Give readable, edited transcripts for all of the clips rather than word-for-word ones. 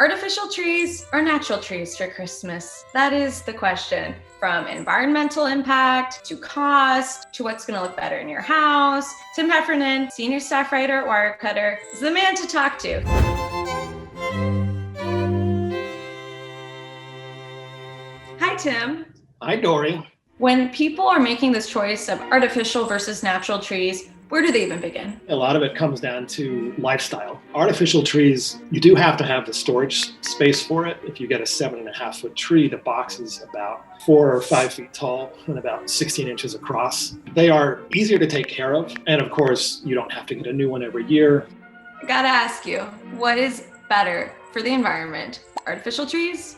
Artificial trees or natural trees for Christmas? That is the question. From environmental impact to cost to what's going to look better in your house, Tim Heffernan, senior staff writer at Wirecutter, is the man to talk to. Hi, Tim. Hi, Dory. When people are making this choice of artificial versus natural trees, where do they even begin? A lot of it comes down to lifestyle. Artificial trees, you do have to have the storage space for it. If you get a 7.5 foot tree, the box is about 4 or 5 feet tall and about 16 inches across. They are easier to take care of. And of course, you don't have to get a new one every year. I gotta ask you, what is better for the environment? Artificial trees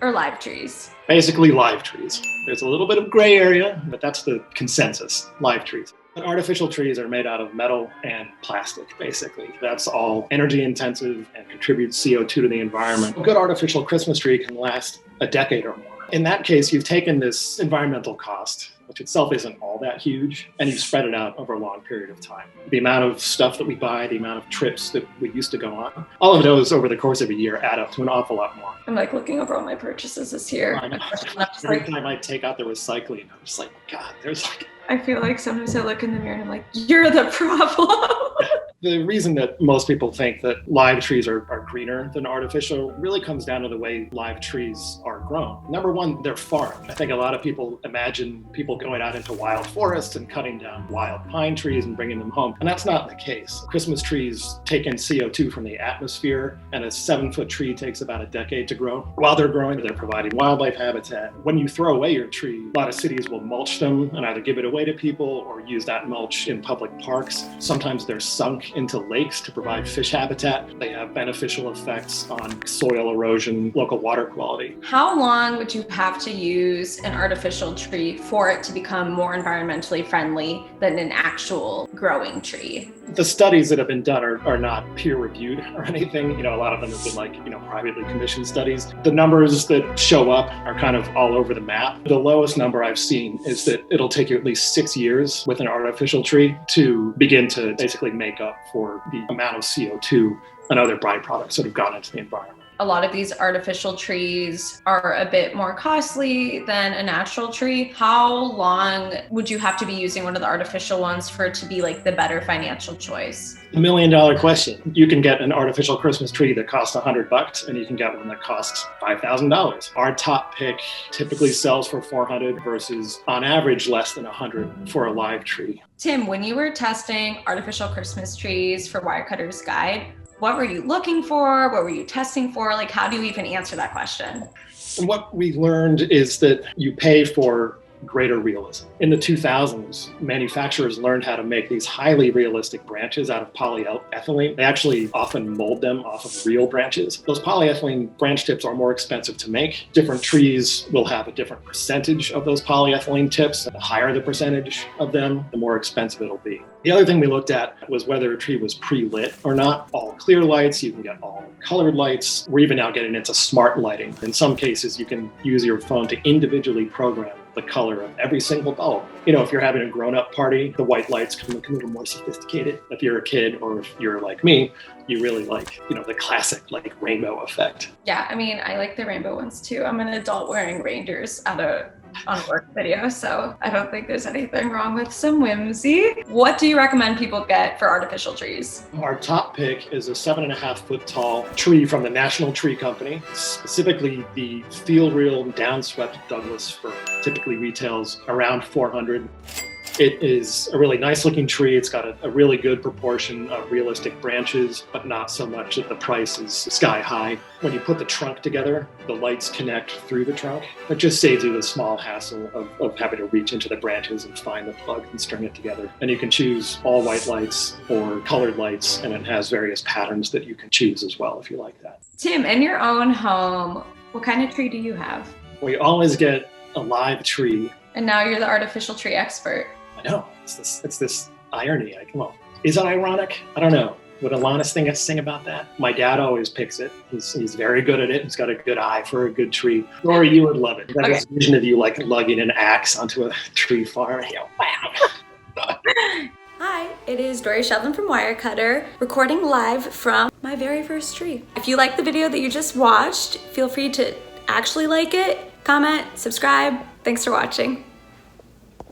or live trees? Basically live trees. There's a little bit of gray area, but that's the consensus, live trees. But artificial trees are made out of metal and plastic, basically. That's all energy intensive and contributes CO2 to the environment. A good artificial Christmas tree can last a decade or more. In that case, you've taken this environmental cost, which itself isn't all that huge, and you've spread it out over a long period of time. The amount of stuff that we buy, the amount of trips that we used to go on, all of those over the course of a year add up to an awful lot more. I'm like looking over all my purchases this year. Every time I take out the recycling, I'm just like, God, there's like... I feel like sometimes I look in the mirror and I'm like, you're the problem. The reason that most people think that live trees are greener than artificial really comes down to the way live trees are grown. Number one, they're farmed. I think a lot of people imagine people going out into wild forests and cutting down wild pine trees and bringing them home. And that's not the case. Christmas trees take in CO2 from the atmosphere, and a 7-foot tree takes about a decade to grow. While they're growing, they're providing wildlife habitat. When you throw away your tree, a lot of cities will mulch them and either give it away to people or use that mulch in public parks. Sometimes they're sunk into lakes to provide fish habitat. They have beneficial effects on soil erosion, local water quality. How long would you have to use an artificial tree for it to become more environmentally friendly than an actual growing tree? The studies that have been done are not peer-reviewed or anything. A lot of them have been privately commissioned studies. The numbers that show up are kind of all over the map. The lowest number I've seen is that it'll take you at least 6 years with an artificial tree to begin to basically make up for the amount of CO2 and other byproducts that have gone into the environment. A lot of these artificial trees are a bit more costly than a natural tree. How long would you have to be using one of the artificial ones for it to be like the better financial choice? $1 million question. You can get an artificial Christmas tree that costs $100 and you can get one that costs $5,000. Our top pick typically sells for $400 versus on average less than $100 for a live tree. Tim, when you were testing artificial Christmas trees for Wirecutter's guide, what were you looking for? What were you testing for? Like, how do you even answer that question? And what we learned is that you pay for greater realism. In the 2000s, manufacturers learned how to make these highly realistic branches out of polyethylene. They actually often mold them off of real branches. Those polyethylene branch tips are more expensive to make. Different trees will have a different percentage of those polyethylene tips. The higher the percentage of them, the more expensive it'll be. The other thing we looked at was whether a tree was pre-lit or not. All clear lights, you can get all colored lights. We're even now getting into smart lighting. In some cases, you can use your phone to individually program the color of every single bulb. If you're having a grown-up party, the white lights can look a little more sophisticated. If you're a kid or if you're like me, you really like, the classic rainbow effect. Yeah, I like the rainbow ones too. I'm an adult wearing reindeers on a work video, so I don't think there's anything wrong with some whimsy. What do you recommend people get for artificial trees? Our top pick is a 7.5 foot tall tree from the National Tree Company, specifically the Feel Real Downswept Douglas fir. Typically retails around $400. It is a really nice looking tree. It's got a really good proportion of realistic branches, but not so much that the price is sky high. When you put the trunk together, the lights connect through the trunk. It just saves you the small hassle of having to reach into the branches and find the plug and string it together. And you can choose all white lights or colored lights, and it has various patterns that you can choose as well if you like that. Tim, in your own home, what kind of tree do you have? We always get a live tree. And now you're the artificial tree expert. I know, it's this irony. Is it ironic? I don't know. Would Alanis sing about that? My dad always picks it. He's very good at it. He's got a good eye for a good tree. Or you would love it. That Okay. was a vision of you lugging an axe onto a tree farm. Wow. Hi, it is Dory Sheldon from Wirecutter, recording live from my my very first tree. If you like the video that you just watched, feel free to actually like it, comment, subscribe. Thanks for watching.